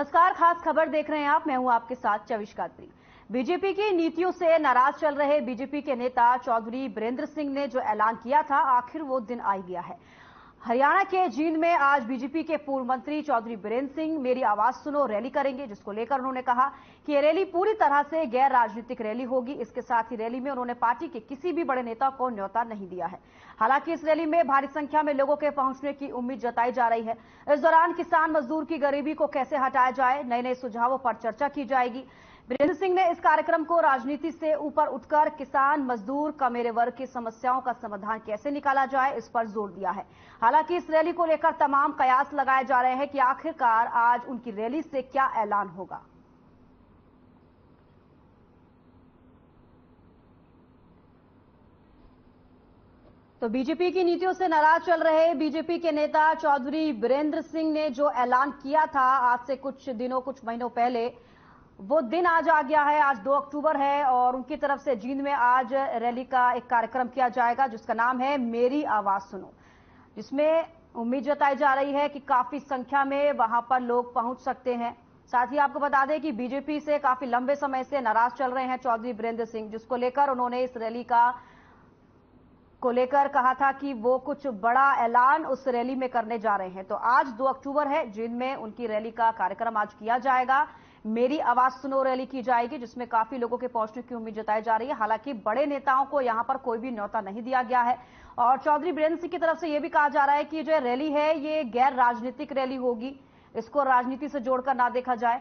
नमस्कार, खास खबर देख रहे हैं आप। मैं हूं आपके साथ चविष्कात्री। बीजेपी की नीतियों से नाराज चल रहे बीजेपी के नेता चौधरी बीरेंद्र सिंह ने जो ऐलान किया था, आखिर वो दिन आ गया है। हरियाणा के जींद में आज बीजेपी के पूर्व मंत्री चौधरी बीरेंद्र सिंह मेरी आवाज सुनो रैली करेंगे, जिसको लेकर उन्होंने कहा कि ये रैली पूरी तरह से गैर राजनीतिक रैली होगी। इसके साथ ही रैली में उन्होंने पार्टी के किसी भी बड़े नेता को न्योता नहीं दिया है। हालांकि इस रैली में भारी संख्या में लोगों के पहुंचने की उम्मीद जताई जा रही है। इस दौरान किसान मजदूर की गरीबी को कैसे हटाया जाए, नए नए सुझावों पर चर्चा की जाएगी। बीरेंद्र सिंह ने इस कार्यक्रम को राजनीति से ऊपर उठकर किसान मजदूर का मेरे वर्ग की समस्याओं का समाधान कैसे निकाला जाए, इस पर जोर दिया है। हालांकि इस रैली को लेकर तमाम कयास लगाए जा रहे हैं कि आखिरकार आज उनकी रैली से क्या ऐलान होगा। तो बीजेपी की नीतियों से नाराज चल रहे बीजेपी के नेता चौधरी बीरेंद्र सिंह ने जो ऐलान किया था आज से कुछ महीनों पहले, वो दिन आज आ गया है। आज 2 अक्टूबर है और उनकी तरफ से जींद में आज रैली का एक कार्यक्रम किया जाएगा जिसका नाम है मेरी आवाज सुनो, जिसमें उम्मीद जताई जा रही है कि काफी संख्या में वहां पर लोग पहुंच सकते हैं। साथ ही आपको बता दें कि बीजेपी से काफी लंबे समय से नाराज चल रहे हैं चौधरी बीरेंद्र सिंह, जिसको लेकर उन्होंने इस रैली को लेकर कहा था कि वो कुछ बड़ा ऐलान उस रैली में करने जा रहे हैं। तो आज 2 अक्टूबर है, जिनमें उनकी रैली का कार्यक्रम आज किया जाएगा। मेरी आवाज सुनो रैली की जाएगी, जिसमें काफी लोगों के पहुंचने की उम्मीद जताई जा रही है। हालांकि बड़े नेताओं को यहां पर कोई भी न्योता नहीं दिया गया है और चौधरी बीरेंद्र सिंह की तरफ से यह भी कहा जा रहा है कि जो रैली है ये गैर राजनीतिक रैली होगी, इसको राजनीति से जोड़कर ना देखा जाए।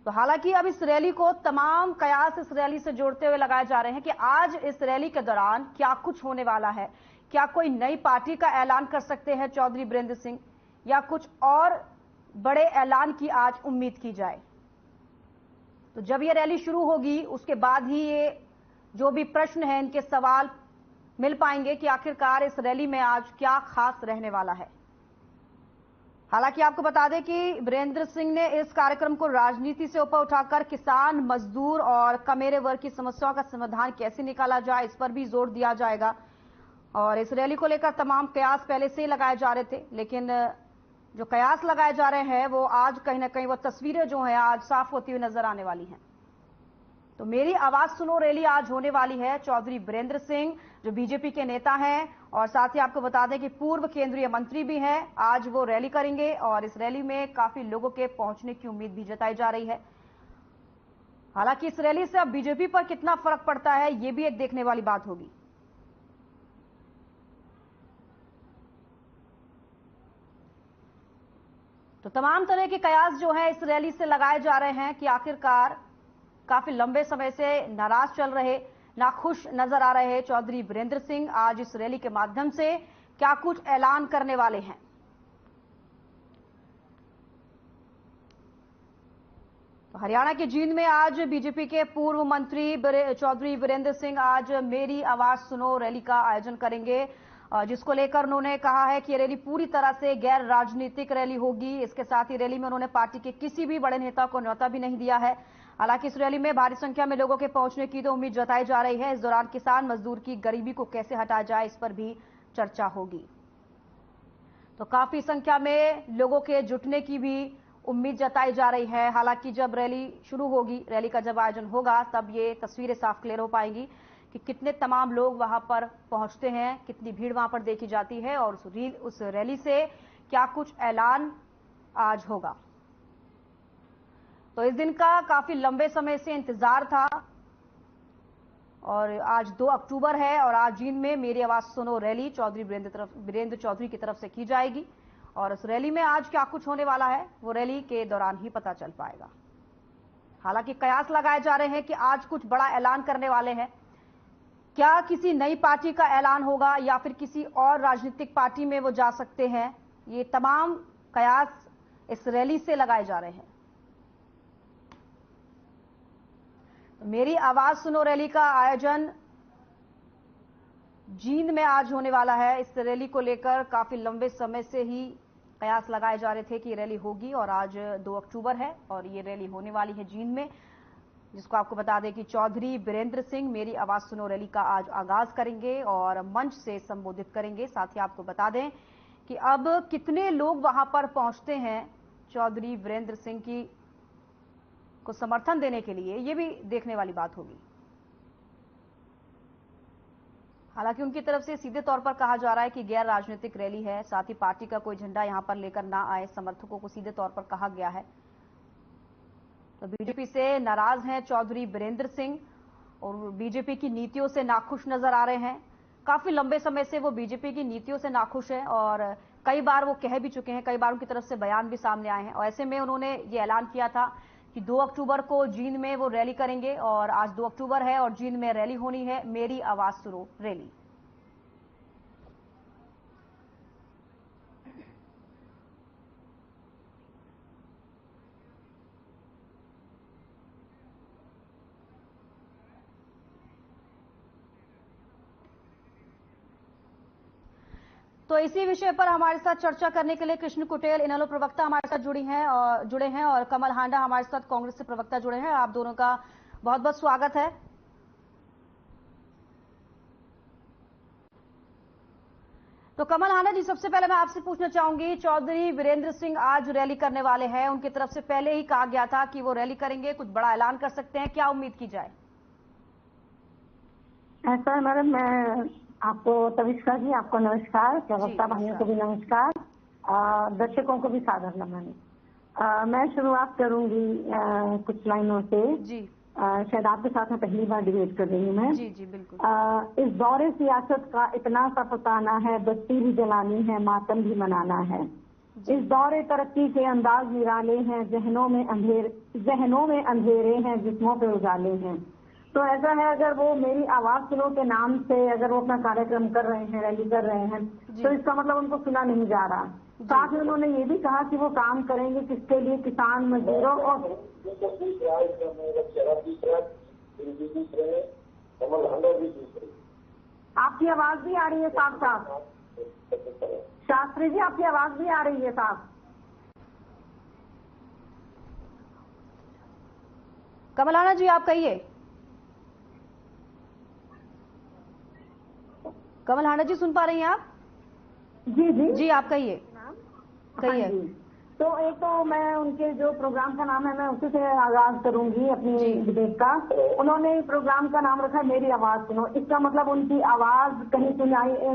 तो हालांकि अब इस रैली को तमाम कयास इस रैली से जोड़ते हुए लगाए जा रहे हैं कि आज इस रैली के दौरान क्या कुछ होने वाला है। क्या कोई नई पार्टी का ऐलान कर सकते हैं चौधरी बीरेंद्र सिंह, या कुछ और बड़े ऐलान की आज उम्मीद की जाए। तो जब ये रैली शुरू होगी उसके बाद ही ये जो भी प्रश्न है, इनके सवाल मिल पाएंगे कि आखिरकार इस रैली में आज क्या खास रहने वाला है। हालांकि आपको बता दें कि बीरेंद्र सिंह ने इस कार्यक्रम को राजनीति से ऊपर उठाकर किसान मजदूर और कमेरे वर्ग की समस्याओं का समाधान कैसे निकाला जाए, इस पर भी जोर दिया जाएगा। और इस रैली को लेकर तमाम कयास पहले से ही लगाए जा रहे थे, लेकिन जो कयास लगाए जा रहे हैं वो आज कहीं ना कहीं वो तस्वीरें जो हैं आज साफ होती हुई नजर आने वाली हैं। तो मेरी आवाज सुनो रैली आज होने वाली है। चौधरी बीरेंद्र सिंह जो बीजेपी के नेता हैं और साथ ही आपको बता दें कि पूर्व केंद्रीय मंत्री भी हैं, आज वो रैली करेंगे और इस रैली में काफी लोगों के पहुंचने की उम्मीद भी जताई जा रही है। हालांकि इस रैली से अब बीजेपी पर कितना फर्क पड़ता है, ये भी एक देखने वाली बात होगी। तो तमाम तरह के कयास जो है इस रैली से लगाए जा रहे हैं कि आखिरकार काफी लंबे समय से नाराज चल रहे, नाखुश नजर आ रहे चौधरी बीरेंद्र सिंह आज इस रैली के माध्यम से क्या कुछ ऐलान करने वाले हैं। तो हरियाणा के जींद में आज बीजेपी के पूर्व मंत्री चौधरी बीरेंद्र सिंह आज मेरी आवाज सुनो रैली का आयोजन करेंगे, जिसको लेकर उन्होंने कहा है कि ये रैली पूरी तरह से गैर राजनीतिक रैली होगी। इसके साथ ही रैली में उन्होंने पार्टी के किसी भी बड़े नेता को न्योता भी नहीं दिया है। हालांकि इस रैली में भारी संख्या में लोगों के पहुंचने की तो उम्मीद जताई जा रही है। इस दौरान किसान मजदूर की गरीबी को कैसे हटाया जाए, इस पर भी चर्चा होगी। तो काफी संख्या में लोगों के जुटने की भी उम्मीद जताई जा रही है। हालांकि जब रैली शुरू होगी, रैली का जब आयोजन होगा, तब ये तस्वीरें साफ क्लियर हो पाएंगी कि कितने तमाम लोग वहां पर पहुंचते हैं, कितनी भीड़ वहां पर देखी जाती है और उस रैली से क्या कुछ ऐलान आज होगा। तो इस दिन का काफी लंबे समय से इंतजार था और आज 2 अक्टूबर है और आज जींद में मेरी आवाज सुनो रैली चौधरी बीरेंद्र चौधरी की तरफ से की जाएगी और उस रैली में आज क्या कुछ होने वाला है वो रैली के दौरान ही पता चल पाएगा। हालांकि कयास लगाए जा रहे हैं कि आज कुछ बड़ा ऐलान करने वाले हैं। क्या किसी नई पार्टी का ऐलान होगा या फिर किसी और राजनीतिक पार्टी में वो जा सकते हैं, ये तमाम कयास इस रैली से लगाए जा रहे हैं। मेरी आवाज सुनो रैली का आयोजन जींद में आज होने वाला है। इस रैली को लेकर काफी लंबे समय से ही कयास लगाए जा रहे थे कि रैली होगी और आज 2 अक्टूबर है और ये रैली होने वाली है जींद में, जिसको आपको बता दें कि चौधरी बीरेंद्र सिंह मेरी आवाज सुनो रैली का आज आगाज करेंगे और मंच से संबोधित करेंगे। साथ ही आपको बता दें कि अब कितने लोग वहां पर पहुंचते हैं चौधरी वीरेंद्र सिंह की को समर्थन देने के लिए, ये भी देखने वाली बात होगी। हालांकि उनकी तरफ से सीधे तौर पर कहा जा रहा है कि गैर राजनीतिक रैली है, साथ ही पार्टी का कोई झंडा यहां पर लेकर ना आए, समर्थकों को सीधे तौर पर कहा गया है। तो बीजेपी से नाराज हैं चौधरी वीरेंद्र सिंह और बीजेपी की नीतियों से नाखुश नजर आ रहे हैं। काफी लंबे समय से वो बीजेपी की नीतियों से नाखुश हैं और कई बार वो कह भी चुके हैं, कई बार उनकी तरफ से बयान भी सामने आए हैं। और ऐसे में उन्होंने ये ऐलान किया था कि 2 अक्टूबर को जींद में वो रैली करेंगे और आज 2 अक्टूबर है और जींद में रैली होनी है, मेरी आवाज सुनो रैली। तो इसी विषय पर हमारे साथ चर्चा करने के लिए कृष्ण कुटेल इनेलो प्रवक्ता हमारे साथ जुड़े हैं और कमल हांडा हमारे साथ कांग्रेस से प्रवक्ता जुड़े हैं। आप दोनों का बहुत बहुत स्वागत है। तो कमल हांडा जी, सबसे पहले मैं आपसे पूछना चाहूंगी, चौधरी वीरेंद्र सिंह आज रैली करने वाले हैं, उनकी तरफ से पहले ही कहा गया था कि वो रैली करेंगे, कुछ बड़ा ऐलान कर सकते हैं, क्या उम्मीद की जाए? ऐसा है मैडम, मैं आपको तविष्का जी आपको नमस्कार, प्रवक्ता भाइयों को भी नमस्कार, दर्शकों को भी सादर नमन। मैं शुरुआत करूंगी कुछ लाइनों से जी। शायद आपके साथ में पहली बार डिबेट कर रही हूँ मैं। जी जी बिल्कुल। इस दौरे सियासत का इतना सा फसाना है, बत्ती भी जलानी है, मातम भी मनाना है। इस दौरे तरक्की के अंदाज निराले हैं, जहनों में अंधेरे हैं, जिस्मों पे उजाले हैं। तो ऐसा है, अगर वो मेरी आवाज सुनो के नाम से अगर वो अपना कार्यक्रम कर रहे हैं, रैली कर रहे हैं, तो इसका मतलब उनको सुना नहीं जा रहा। साथ ही उन्होंने ये भी कहा कि वो काम करेंगे किसके लिए, किसान मजदूरों और आपकी आवाज भी आ रही है साफ साफ। शास्त्री जी आपकी आवाज भी आ रही है साफ। कमल हांडा जी आप कहिए। कमल हांडा जी सुन पा रही हैं आप? जी जी जी आप कहिए। कहिए। तो एक तो मैं उनके जो प्रोग्राम का नाम है मैं उसी से आगाज करूंगी अपनी डिबेट का। उन्होंने प्रोग्राम का नाम रखा है मेरी आवाज सुनो। इसका मतलब उनकी आवाज कहीं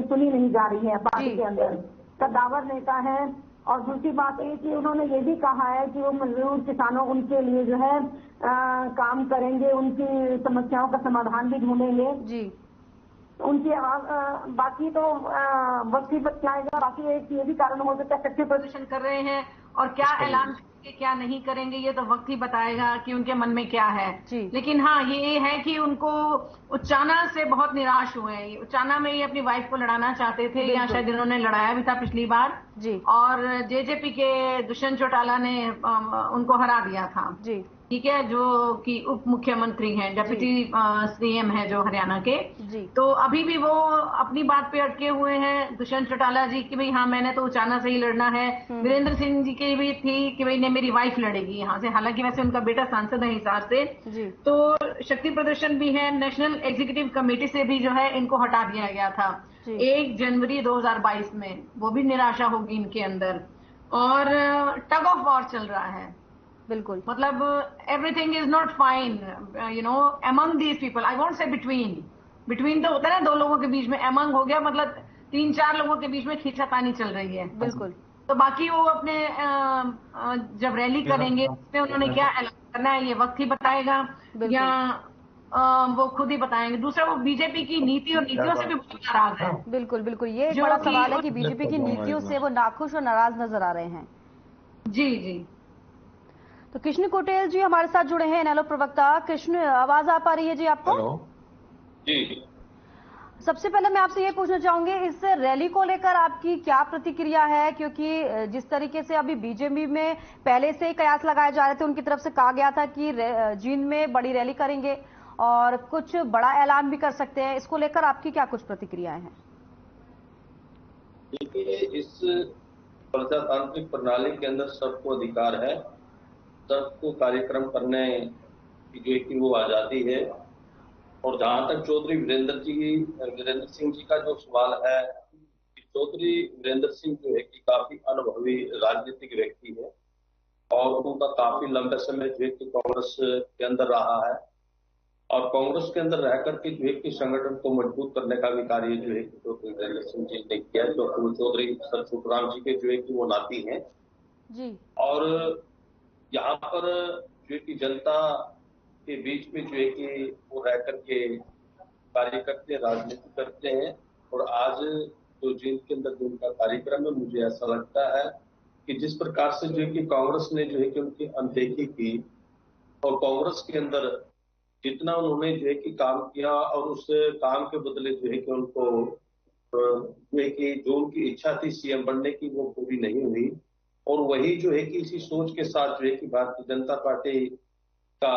सुनी नहीं जा रही है पार्टी के अंदर। कद्दावर नेता है। और दूसरी बात ये कि उन्होंने ये भी कहा है कि वो मजदूर किसानों उनके लिए जो है काम करेंगे, उनकी समस्याओं का समाधान भी ढूंढेंगे जी। उनकी आवाज बाकी तो वक्त ही बतलाएगा। बाकी एक ये भी कारण हो सकता है शक्ति प्रदर्शन कर रहे हैं और क्या ऐलान करेंगे क्या नहीं करेंगे ये तो वक्त ही बताएगा कि उनके मन में क्या है। लेकिन हाँ ये है कि उनको उच्चाना से बहुत निराश हुए हैं। उच्चाना में ये अपनी वाइफ को लड़ाना चाहते थे, या शायद इन्होंने लड़ाया भी था पिछली बार जी। और जेजेपी के दुष्यंत चौटाला ने उनको हरा दिया था जी। ठीक है, जो कि उप मुख्यमंत्री हैं, डेप्यूटी सीएम है जो हरियाणा के जी। तो अभी भी वो अपनी बात पे अटके हुए हैं दुष्यंत चौटाला जी की भाई हाँ मैंने तो उचाना से ही लड़ना है। वीरेंद्र सिंह जी की भी थी कि भाई ने मेरी वाइफ लड़ेगी यहाँ से, हालांकि वैसे उनका बेटा सांसद है हिसार से जी। तो शक्ति प्रदर्शन भी है। नेशनल एग्जीक्यूटिव कमेटी से भी जो है इनको हटा दिया गया था 1 जनवरी 2022 में। वो भी निराशा होगी इनके अंदर और टग ऑफ वॉर चल रहा है। बिल्कुल, मतलब everything is not fine you know among these people. I won't say between तो होता है ना दो लोगों के बीच में, अमंग हो गया मतलब 3-4 लोगों के बीच में खींचातानी चल रही है। बिल्कुल। तो बाकी वो अपने जब रैली करेंगे उसमें उन्होंने क्या ऐलान करना है ये वक्त ही बताएगा या वो खुद ही बताएंगे। दूसरा वो बीजेपी की नीति और नीतियों से भी बहुत नाराज है। बिल्कुल बिल्कुल, ये एक बड़ा सवाल है कि बीजेपी की नीतियों से वो नाखुश और नाराज नजर आ रहे हैं। जी जी। तो कृष्ण कुटेल जी हमारे साथ जुड़े हैं, इनेलो प्रवक्ता। कृष्ण, आवाज आ पा रही है जी आपको? जी। सबसे पहले मैं आपसे ये पूछना चाहूंगी, इस रैली को लेकर आपकी क्या प्रतिक्रिया है? क्योंकि जिस तरीके से अभी बीजेपी में पहले से ही कयास लगाए जा रहे थे, उनकी तरफ से कहा गया था कि जींद में बड़ी रैली करेंगे और कुछ बड़ा ऐलान भी कर सकते हैं, इसको लेकर आपकी क्या कुछ प्रतिक्रियाएं हैं? देखिए, इस प्रजातांत्रिक प्रणाली के अंदर सबको अधिकार है, सबको कार्यक्रम करने की वो आजादी है। और जहां तक चौधरी वीरेंद्र सिंह जी का जो सवाल है, चौधरी वीरेंद्र सिंह जो है कि काफी अनुभवी राजनीतिक व्यक्ति है और उनका काफी लंबे समय जो है कि कांग्रेस के अंदर रहा है और कांग्रेस के अंदर रह करके जो है कि संगठन को मजबूत करने का भी कार्य जो है कि चौधरी वीरेंद्र सिंह जी ने किया है, जो चौधरी सर छुटराम जी के जो है कि वो नाती हैं जी। और यहाँ पर जो है कि जनता के बीच में जो है कि वो रह करके कार्य करते हैं, राजनीति करते हैं और आज जो जींद के अंदर जो उनका कार्यक्रम है, मुझे ऐसा लगता है कि जिस प्रकार से जो है कि कांग्रेस ने जो है कि उनकी अनदेखी की और कांग्रेस के अंदर जितना उन्होंने जो है कि काम किया और उस काम के बदले जो है कि उनको जो है कि जो उनकी इच्छा थी सीएम बनने की वो पूरी नहीं हुई और वही जो है कि इसी सोच के साथ जो है कि भारतीय जनता पार्टी का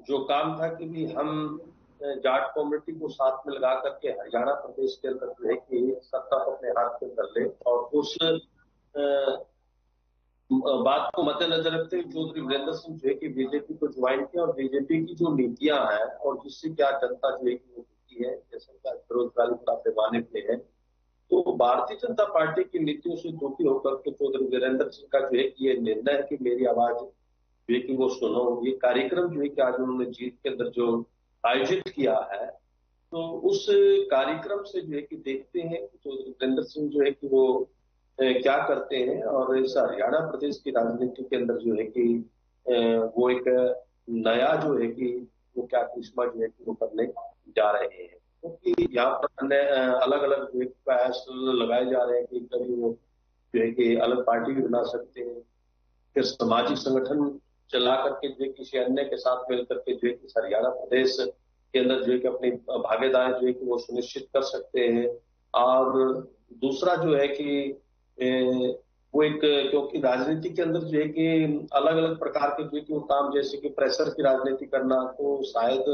जो काम था कि भी हम जाट कम्युनिटी को साथ में लगा करके हरियाणा प्रदेश के अंदर जो है कि सत्ता को अपने हाथ में कर ले और उस बात को मद्देनजर रखते हुए चौधरी वीरेंद्र सिंह जो है कि बीजेपी को ज्वाइन किया और बीजेपी की जो नीतियां हैं और जिससे क्या जनता जो है कि वो दुखी है, जैसे क्या बेरोजगारी बड़ा पैमाने पे है, तो भारतीय जनता पार्टी की नीतियों से दुखी होकर के चौधरी वीरेंद्र सिंह का जो है कि ये निर्णय है कि मेरी आवाज जो है कि वो सुनो। ये कार्यक्रम जो है कि आज उन्होंने जीत के अंदर जो आयोजित किया है, तो उस कार्यक्रम से जो है कि देखते हैं कि चौधरी वीरेंद्र सिंह जो है कि वो क्या करते हैं और इस हरियाणा प्रदेश की राजनीति के अंदर जो है कि वो एक नया जो है कि वो क्या करिश्मा जो है कि वो करने जा रहे हैं क्योंकि यहाँ पर अलग अलग जो है प्रयास लगाए जा रहे हैं कि कभी वो जो है कि अलग पार्टी भी बना सकते हैं, फिर सामाजिक संगठन चला करके जो है किसी अन्य के साथ मिल करके जो है कि हरियाणा प्रदेश के अंदर जो है कि अपनी भागीदारी जो है कि वो सुनिश्चित कर सकते हैं। और दूसरा जो है कि वो एक क्योंकि राजनीति के अंदर जो है कि अलग अलग प्रकार के जो है कि वो काम जैसे कि प्रेशर की राजनीति करना, तो शायद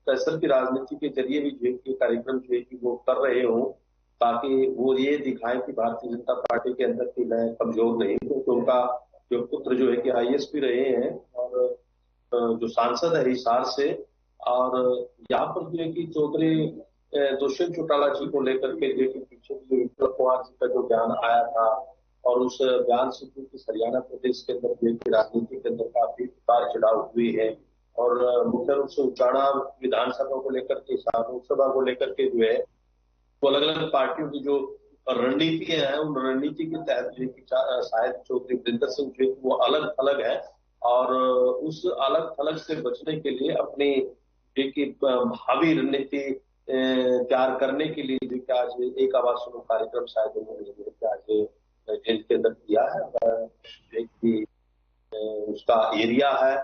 प्रेशर की राजनीति के जरिए भी जो है कि कार्यक्रम जो है कि वो कर रहे हों ताकि वो ये दिखाएं कि भारतीय जनता पार्टी के अंदर की मैं कमजोर नहीं हूँ, तो उनका जो पुत्र जो है कि आईएएस भी रहे हैं और जो सांसद है हिसार से और यहाँ पर जो है कि चौधरी दुष्यंत चौटाला जी को लेकर के जो कि पीछे जो विप्लव कुमार जी का जो बयान आया था और उस बयान से जो कि हरियाणा प्रदेश के अंदर जो कि राजनीति के अंदर काफी उतार चढ़ाव हुई है और मुख्य रूप से उचाणा विधानसभा को लेकर के लोकसभा को लेकर के जो है तो अलग अलग पार्टियों की जो रणनीति है उन रणनीति के तहत जो कि शायद चौधरी वीरेंद्र सिंह जो वो अलग अलग है और उस अलग थलग से बचने के लिए अपनी जो कि भावी रणनीति तैयार करने के लिए जो कि आज एक आवाज सुनो कार्यक्रम शायद उन्होंने आज जेल के अंदर किया है जो कि उसका एरिया है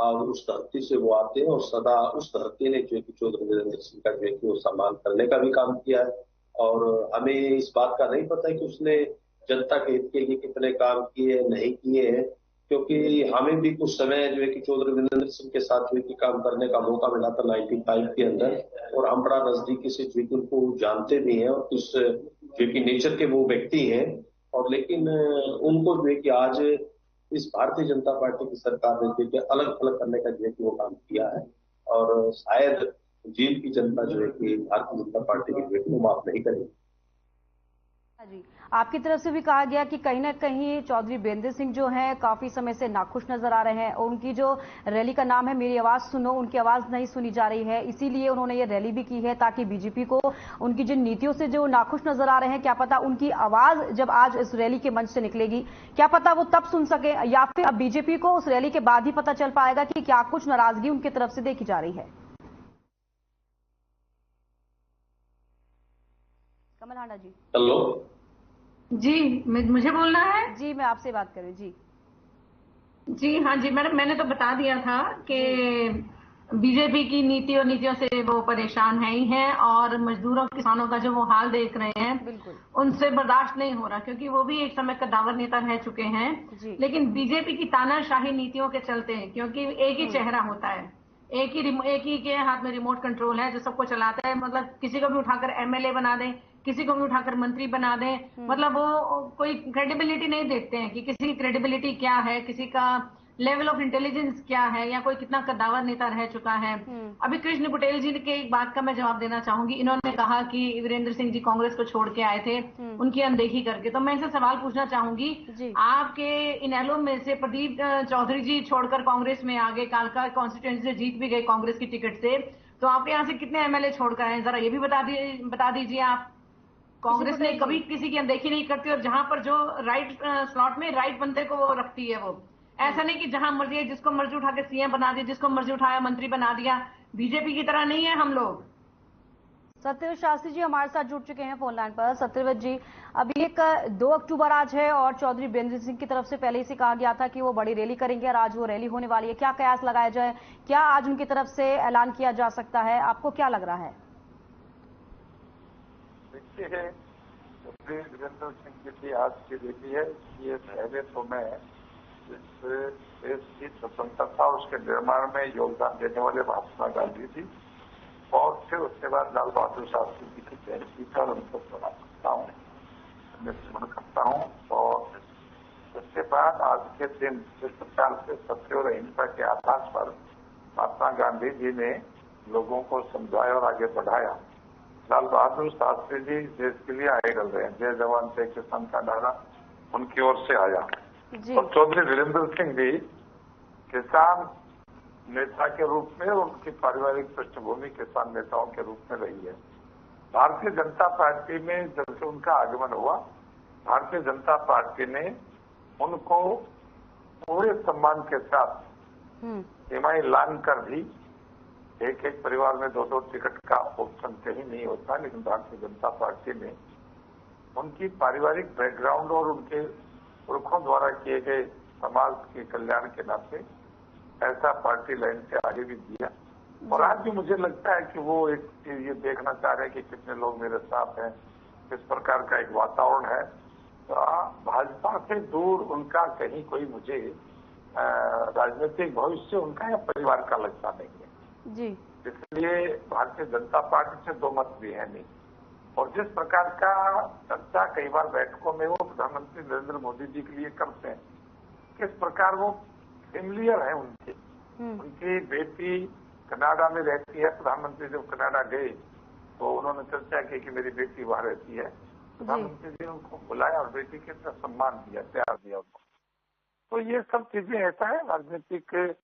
और उस धरती से वो आते हैं और सदा उस धरती ने जो कि चौधरी वीरेंद्र सिंह का जो है कि वो सम्मान करने का भी काम किया है और हमें इस बात का नहीं पता है कि उसने जनता के हित के लिए कितने काम किए नहीं किए हैं क्योंकि हमें भी कुछ समय जो है कि चौधरी वीरेंद्र सिंह के साथ जो है कि काम करने का मौका मिला था 95 के अंदर और हम बड़ा नजदीकी से जो कि उनको जानते भी हैं और किस जो कि नेचर के वो व्यक्ति हैं और लेकिन उनको जो है कि आज इस भारतीय जनता पार्टी की सरकार ने जो कि अलग अलग करने का जो है कि वो काम किया है और शायद जेल की जनता जो है कि भारतीय जनता पार्टी की जो है वो माफ नहीं करेगी। जी, आपकी तरफ से भी कहा गया कि कहीं ना कहीं चौधरी वीरेंद्र सिंह जो हैं काफी समय से नाखुश नजर आ रहे हैं और उनकी जो रैली का नाम है मेरी आवाज सुनो, उनकी आवाज नहीं सुनी जा रही है, इसीलिए उन्होंने ये रैली भी की है ताकि बीजेपी को उनकी जिन नीतियों से जो नाखुश नजर आ रहे हैं, क्या पता उनकी आवाज जब आज इस रैली के मंच से निकलेगी, क्या पता वो तब सुन सके या फिर अब बीजेपी को उस रैली के बाद ही पता चल पाएगा कि क्या कुछ नाराजगी उनकी तरफ से देखी जा रही है। कमल हांडा जी। हेलो जी, मुझे बोलना है। जी, मैं आपसे बात कर रही हूँ। जी हाँ जी मैडम, मैंने तो बता दिया था कि बीजेपी की नीति और नीतियों से वो परेशान है ही हैं और मजदूरों किसानों का जो वो हाल देख रहे हैं बिल्कुल उनसे बर्दाश्त नहीं हो रहा क्योंकि वो भी एक समय कद्दावर नेता रह चुके हैं। लेकिन बीजेपी की तानाशाही नीतियों के चलते क्योंकि एक ही चेहरा होता है, एक ही के हाथ में रिमोट कंट्रोल है जो सबको चलाता है, मतलब किसी को भी उठाकर एमएलए बना दें, किसी को भी उठाकर मंत्री बना दें, मतलब वो कोई क्रेडिबिलिटी नहीं देखते हैं कि किसी की क्रेडिबिलिटी क्या है, किसी का लेवल ऑफ इंटेलिजेंस क्या है या कोई कितना कद्दावर नेता रह चुका है। अभी कृष्ण कुटेल जी के एक बात का मैं जवाब देना चाहूंगी। इन्होंने कहा कि वीरेंद्र सिंह जी कांग्रेस को छोड़ के आए थे, उनकी अनदेखी करके। तो मैं इनसे सवाल पूछना चाहूंगी, आपके इनेलो में से प्रदीप चौधरी जी छोड़कर कांग्रेस में आ गए, कालका कॉन्स्टिट्यूएंसी से जीत भी गए कांग्रेस की टिकट से, तो आप यहाँ से कितने एमएलए छोड़कर आए, जरा ये भी बता दीजिए आप। कांग्रेस ने कभी किसी की अनदेखी नहीं करती, और जहां पर जो राइट स्लॉट में राइट बंदे को वो रखती है। वो ऐसा नहीं कि जहां मर्जी है जिसको मर्जी उठा के सीएम बना दिया, जिसको मर्जी उठाया मंत्री बना दिया। बीजेपी की तरह नहीं है हम लोग। सत्यव्रत शास्त्री जी हमारे साथ जुड़ चुके हैं फोन लाइन पर। सत्यव्रत जी, अभी एक 2 अक्टूबर आज है और चौधरी वीरेंद्र सिंह की तरफ से पहले ही से कहा गया था कि वो बड़ी रैली करेंगे और आज वो रैली होने वाली है। क्या कयास लगाया जाए, क्या आज उनकी तरफ से ऐलान किया जा सकता है, आपको क्या लग रहा है? देखिए, वीरेंद्र सिंह की आज की रैली है। ये पहले तो मैं इस देश की स्वतंत्रता उसके निर्माण में योगदान देने वाले महात्मा गांधी जी और फिर उसके बाद लाल बहादुर शास्त्री जी की जयंती पर उनको प्रणाम करता हूँ, स्मरण करता हूँ। और उसके बाद आज के दिन जिस प्रकार से सत्य और अहिंसा के आधार पर महात्मा गांधी जी ने लोगों को समझाया और आगे बढ़ाया, लाल बहादुर शास्त्री जी देश के लिए आइडल रहे। जय जवान जय किसान का नारा उनकी ओर से आया। और चौधरी वीरेंद्र सिंह जी किसान नेता के रूप में और उनकी पारिवारिक पृष्ठभूमि किसान नेताओं के रूप में रही है। भारतीय जनता पार्टी में जब से उनका आगमन हुआ, भारतीय जनता पार्टी ने उनको पूरे सम्मान के साथ ईमाई लान कर भी एक एक परिवार में 2-2 टिकट का ऑप्शन कहीं नहीं होता, लेकिन भारतीय जनता पार्टी ने उनकी पारिवारिक बैकग्राउंड और उनके पुरखों द्वारा किए गए समाज के कल्याण के नाते ऐसा पार्टी लाइन से आगे भी दिया। और आज भी मुझे लगता है कि वो एक चीज ये देखना चाह रहे हैं कि कितने लोग मेरे साथ हैं, किस प्रकार का एक वातावरण है। तो भाजपा से दूर उनका कहीं कोई मुझे राजनीतिक भविष्य उनका या परिवार का लगता नहीं है जी। इसलिए भारतीय जनता पार्टी से दो मत भी है नहीं। और जिस प्रकार का चर्चा कई बार बैठकों में वो प्रधानमंत्री नरेंद्र मोदी जी के लिए करते हैं, किस प्रकार वो फेमिलियर है उनकी बेटी कनाडा में रहती है। प्रधानमंत्री जब कनाडा गए तो उन्होंने चर्चा की कि मेरी बेटी वहां रहती है। प्रधानमंत्री जी ने उनको बुलाया और बेटी के साथ सम्मान दिया, प्यार दिया उनको। तो ये सब चीजें ऐसा है, राजनीतिक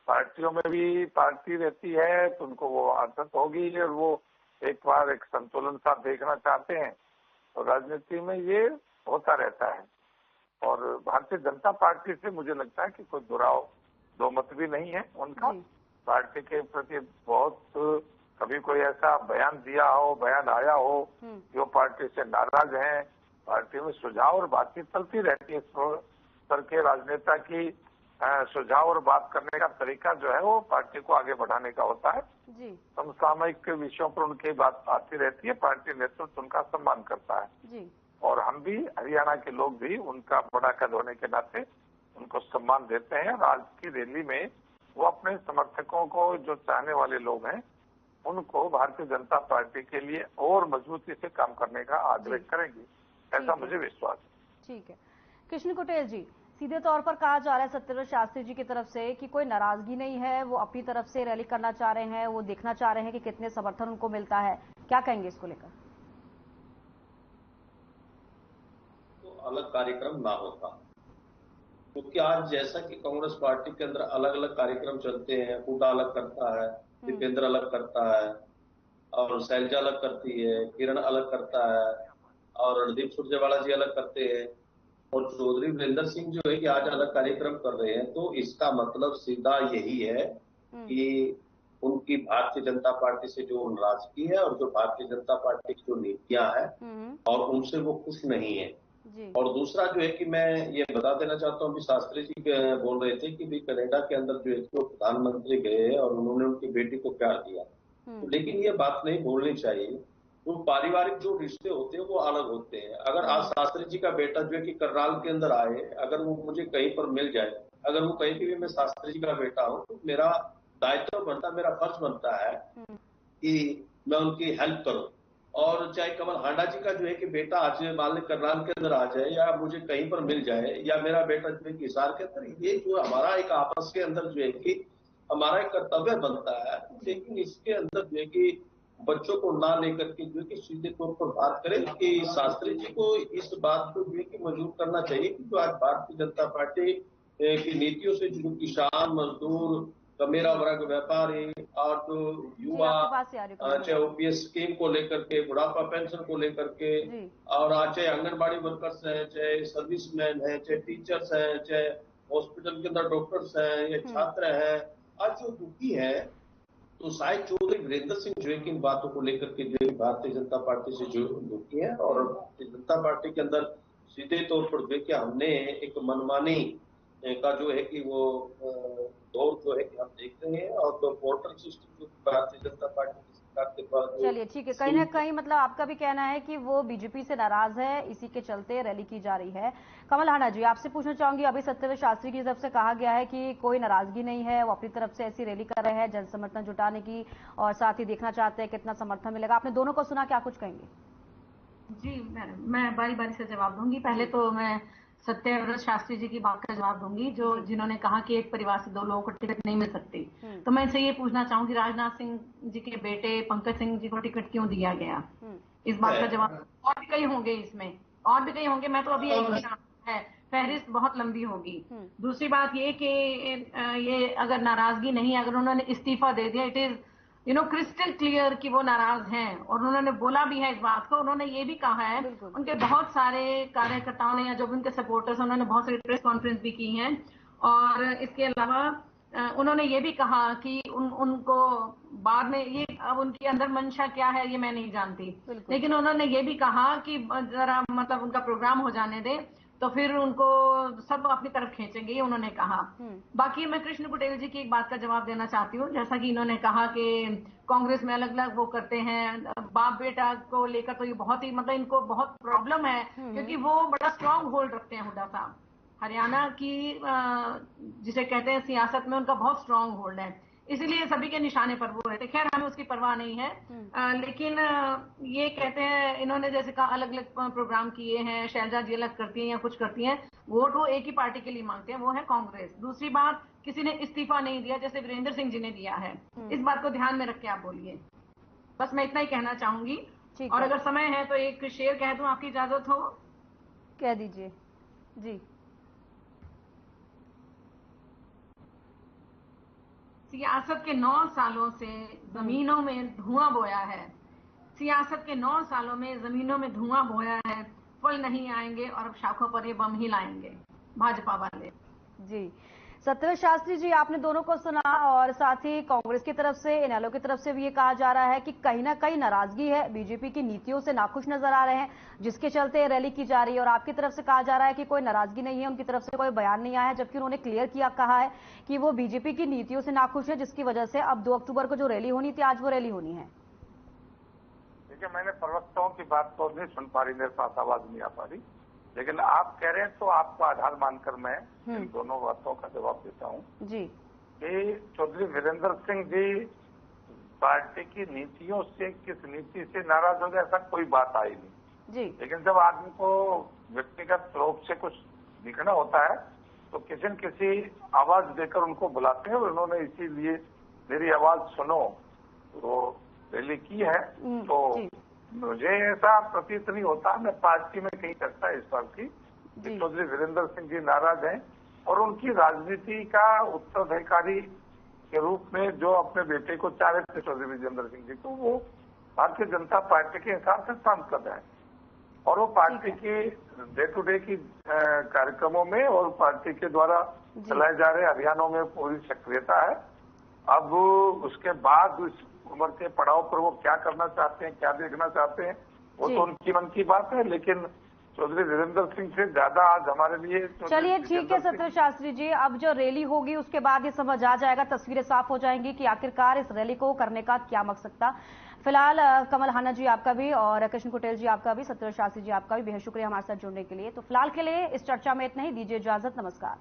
पार्टियों में भी पार्टी रहती है तो उनको वो आदत होगी और वो एक बार एक संतुलन सा देखना चाहते हैं, तो राजनीति में ये होता रहता है। और भारतीय जनता पार्टी से मुझे लगता है कि कोई दुराव दो मत भी नहीं है उनका। पार्टी के प्रति बहुत कभी कोई ऐसा बयान दिया हो, बयान आया हो जो पार्टी से नाराज हैं, पार्टी में सुझाव और बातचीत चलती रहती है। स्तर के राजनेता की सुझाव और बात करने का तरीका जो है वो पार्टी को आगे बढ़ाने का होता है। समसामयिक विषयों पर उनकी बात आती रहती है, पार्टी नेतृत्व उनका सम्मान करता है। और हम भी, हरियाणा के लोग भी उनका बड़ा कद होने के नाते उनको सम्मान देते हैं। आज की रैली में वो अपने समर्थकों को, जो चाहने वाले लोग हैं, उनको भारतीय जनता पार्टी के लिए और मजबूती से काम करने का आग्रह करेंगे, ऐसा मुझे विश्वास है। ठीक है। कृष्ण कुटेल जी, सीधे तौर पर कहा जा रहा है सत्यव्रत शास्त्री जी की तरफ से कि कोई नाराजगी नहीं है, वो अपनी तरफ से रैली करना चाह रहे हैं, वो देखना चाह रहे हैं कि कितने समर्थन उनको मिलता है। क्या कहेंगे इसको लेकर? तो अलग कार्यक्रम ना होता, क्योंकि आज जैसा कि कांग्रेस पार्टी के अंदर अलग अलग कार्यक्रम चलते हैं, हुड्डा अलग करता है, दीपेंद्र अलग करता है, और शैलजा अलग करती है, किरण अलग करता है, और रणदीप सुरजेवाला जी अलग करते हैं, और चौधरी वीरेंद्र सिंह जो है कि आज अलग कार्यक्रम कर रहे हैं। तो इसका मतलब सीधा यही है कि उनकी भारतीय जनता पार्टी से जो नाराजगी है और जो भारतीय जनता पार्टी की जो नीतियां हैं और उनसे वो खुश नहीं है। और दूसरा जो है कि मैं ये बता देना चाहता हूँ, अभी शास्त्री जी बोल रहे थे कि भी कनाडा के अंदर जो है तो प्रधानमंत्री गए और उन्होंने उनकी बेटी को प्यार दिया, लेकिन ये बात नहीं भूलनी चाहिए। वो पारिवारिक जो रिश्ते होते हैं वो अलग होते हैं। अगर आज शास्त्री जी का बेटा जो है कि करनाल के अंदर आए, अगर वो मुझे कहीं पर मिल जाए, अगर वो कहीं भी मैं शास्त्री जी का बेटा हूँ, तो मेरा दायित्व बनता, मेरा फर्ज बनता है कि मैं उनकी हेल्प करूं और चाहे कमल हांडा जी का जो है कि बेटा आज मान करनाल के अंदर आ जाए या मुझे कहीं पर मिल जाए या मेरा बेटा जो है कि हिसार के अंदर, ये जो हमारा एक आपस के अंदर जो है कि हमारा एक कर्तव्य बनता है, लेकिन इसके अंदर जो है कि बच्चों को ना लेकर के जो है कि सीधे तौर पर बात करें कि शास्त्री जी को इस बात को जो है कि मजबूर करना चाहिए कि जो आज भारतीय जनता पार्टी की नीतियों से जो किसान, मजदूर, कमेरा वर्ग, व्यापारी और जो युवा, चाहे ओपीएस स्कीम को लेकर के, बुढ़ापा पेंशन को लेकर के, और आज चाहे आंगनबाड़ी वर्कर्स हैं, चाहे सर्विसमैन हैं, चाहे टीचर्स हैं, चाहे हॉस्पिटल के अंदर डॉक्टर्स हैं या छात्र हैं, आज जो दुखी है, तो शायद चौधरी वीरेंद्र सिंह जो है कि इन बातों को लेकर के जो है भारतीय जनता पार्टी से जो दुखी है, और भारतीय जनता पार्टी के अंदर सीधे तौर पर देखिए हमने एक मनमानी का जो है कि वो दौर जो है कि हम देख रहे हैं, और तो पोर्टल सिस्टम जो भारतीय जनता पार्टी की सरकार के पास, चलिए ठीक है, कहीं ना कहीं मतलब आपका भी कहना है कि वो बीजेपी से नाराज है, इसी के चलते रैली की जा रही है। कमल हांडा जी, आपसे पूछना चाहूंगी, अभी सत्यव्रत शास्त्री की तरफ से कहा गया है कि कोई नाराजगी नहीं है, वो अपनी तरफ से ऐसी रैली कर रहे हैं जन समर्थन जुटाने की, और साथ ही देखना चाहते हैं कितना समर्थन मिलेगा। आपने दोनों को सुना, क्या कुछ कहेंगे? जी मैं बारी बारी से जवाब दूंगी। पहले तो मैं सत्यव्रत शास्त्री जी की बात का जवाब दूंगी, जो जिन्होंने कहा कि एक परिवार से 2 लोगों को टिकट नहीं मिल सकती। तो मैं इनसे ये पूछना चाहूंगी, राजनाथ सिंह जी के बेटे पंकज सिंह जी को टिकट क्यों दिया गया? इस बात का जवाब, और भी कई होंगे इसमें, और भी कई होंगे, मैं तो अभी एक ही नाम है, फहरिस्त बहुत लंबी होगी। दूसरी बात ये कि ये अगर नाराजगी नहीं, अगर उन्होंने इस्तीफा दे दिया, इट इज क्रिस्टल क्लियर कि वो नाराज हैं, और उन्होंने बोला भी है इस बात को। उन्होंने ये भी कहा है, उनके बहुत सारे कार्यकर्ताओं ने या जो भी उनके सपोर्टर्स, उन्होंने बहुत सारी प्रेस कॉन्फ्रेंस भी की हैं, और इसके अलावा उन्होंने ये भी कहा कि उनको बाद में, ये अब उनकी अंदर मंशा क्या है ये मैं नहीं जानती, लेकिन उन्होंने ये भी कहा कि जरा मतलब उनका प्रोग्राम हो जाने दे, तो फिर उनको सब अपनी तरफ खींचेंगे, ये उन्होंने कहा। बाकी मैं कृष्ण पटेल जी की एक बात का जवाब देना चाहती हूँ। जैसा कि इन्होंने कहा कि कांग्रेस में अलग अलग वो करते हैं, बाप बेटा को लेकर तो ये बहुत ही मतलब इनको बहुत प्रॉब्लम है, क्योंकि वो बड़ा स्ट्रांग होल्ड रखते हैं हुड्डा साहब। हरियाणा की जिसे कहते हैं सियासत में उनका बहुत स्ट्रांग होल्ड है, इसीलिए सभी के निशाने पर वो है। तो खैर हमें उसकी परवाह नहीं है, लेकिन ये कहते हैं, इन्होंने जैसे कहा अलग अलग प्रोग्राम किए हैं, शैलजा जी अलग करती हैं या कुछ करती हैं, वोट वो एक ही पार्टी के लिए मांगते हैं, वो है कांग्रेस। दूसरी बात, किसी ने इस्तीफा नहीं दिया जैसे वीरेंद्र सिंह जी ने दिया है, इस बात को ध्यान में रख के आप बोलिए। बस मैं इतना ही कहना चाहूंगी, और अगर समय है तो एक शेर कह दूं, आपकी इजाजत हो? कह दीजिए जी। सियासत के 9 सालों से जमीनों में धुआं बोया है, सियासत के 9 सालों में जमीनों में धुआं बोया है, फल नहीं आएंगे और अब शाखों पर ये बम ही लाएंगे भाजपा वाले। जी, सत्यव्रत शास्त्री जी, आपने दोनों को सुना, और साथ ही कांग्रेस की तरफ से, इनेलो की तरफ से भी ये कहा जा रहा है कि कहीं ना कहीं नाराजगी है, बीजेपी की नीतियों से नाखुश नजर आ रहे हैं, जिसके चलते रैली की जा रही है। और आपकी तरफ से कहा जा रहा है कि कोई नाराजगी नहीं है, उनकी तरफ से कोई बयान नहीं आया है, जबकि उन्होंने क्लियर किया, कहा है कि वो बीजेपी की नीतियों से नाखुश है, जिसकी वजह से अब 2 अक्टूबर को जो रैली होनी थी, आज वो रैली होनी है। देखिए, मैंने प्रवक्ताओं की बात तो नहीं सुन पा रही, मेरे पास आवाज नहीं आ पा रही, लेकिन आप कह रहे हैं तो आपका आधार मानकर मैं इन दोनों बातों का जवाब देता हूं जी। कि चौधरी वीरेंद्र सिंह जी पार्टी की नीतियों से, किस नीति से नाराज हो गए, ऐसा कोई बात आई नहीं जी। लेकिन जब आदमी को व्यक्तिगत रूप से कुछ दिखना होता है तो किसी न किसी आवाज देकर उनको बुलाते हैं, और उन्होंने इसीलिए मेरी आवाज सुनो तो रैली की है। तो मुझे ऐसा प्रतीत नहीं होता, मैं पार्टी में कहीं चर्चा इस बार की कि चौधरी वीरेंद्र सिंह जी नाराज हैं, और उनकी राजनीति का उत्तराधिकारी के रूप में जो अपने बेटे को चाह रहे थे चौधरी वीरेंद्र सिंह जी को, वो भारतीय जनता पार्टी के हिसाब से सांसद है, और वो पार्टी के डे टू डे की कार्यक्रमों में और पार्टी के द्वारा चलाए जा रहे अभियानों में पूरी सक्रियता है। अब उसके बाद उस उम्र के पड़ाव पर वो क्या करना चाहते हैं, क्या देखना चाहते हैं, वो तो उनकी मन की बात है, लेकिन चौधरी वीरेंद्र सिंह से ज्यादा आज हमारे लिए। चलिए ठीक है सत्यव्रत शास्त्री जी, अब जो रैली होगी उसके बाद ये समझ आ जाएगा, तस्वीरें साफ हो जाएंगी कि आखिरकार इस रैली को करने का क्या मकसद था। फिलहाल कमल हांडा जी आपका भी, और कृष्ण पटेल जी आपका भी, सत्यव्रत शास्त्री जी आपका भी बेहद शुक्रिया हमारे साथ जुड़ने के लिए। तो फिलहाल के लिए इस चर्चा में इतना ही, दीजिए इजाजत, नमस्कार।